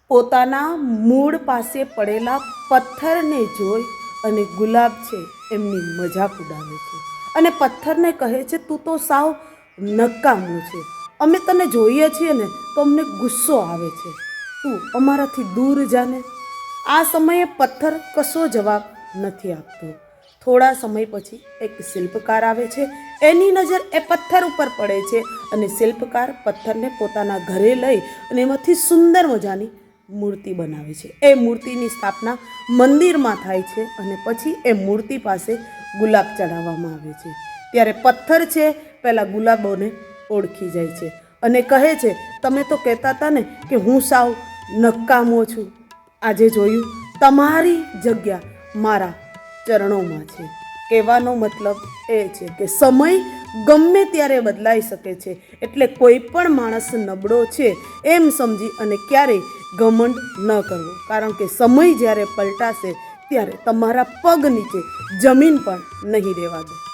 પોતાના મૂળ પાસે પડેલા પથ્થરને જોઈ અને ગુલાબ છે એમની મજાક ઉડાવે છે અને પથ્થરને કહે છે, તું તો સાવ નકામું છે, અમે તને જોઈએ છીએ ને તો અમને ગુસ્સો આવે છે, તું અમારાથી દૂર જાને. આ સમયે પથ્થર કશો જવાબ નથી આપતો. થોડા સમય પછી એક શિલ્પકાર આવે છે. એની નજર એ પથ્થર ઉપર પડે છે અને શિલ્પકાર પથ્થરને પોતાના ઘરે લઈ અને એમાંથી સુંદર મજાની મૂર્તિ બનાવે છે. એ મૂર્તિની સ્થાપના મંદિરમાં થાય છે અને પછી એ મૂર્તિ પાસે ગુલાબ ચડાવવામાં આવે છે. ત્યારે પથ્થર છે પહેલાં ગુલાબોને ઓળખી જાય છે અને કહે છે, તમે તો કહેતા હતા ને કે હું સાવ નકામો છું, આજે જોયું તમારી જગ્યા મારા ચરણોમાં છે. કહેવાનો મતલબ એ છે કે સમય ગમે ત્યારે બદલાઈ શકે છે, એટલે કોઈ પણ માણસ નબળો છે એમ સમજી અને ક્યારેય ઘમંડ ન કરવો, કારણ કે સમય જ્યારે પલટાશે ત્યારે તમારા પગ નીચે જમીન પણ નહીં રહેવા દે.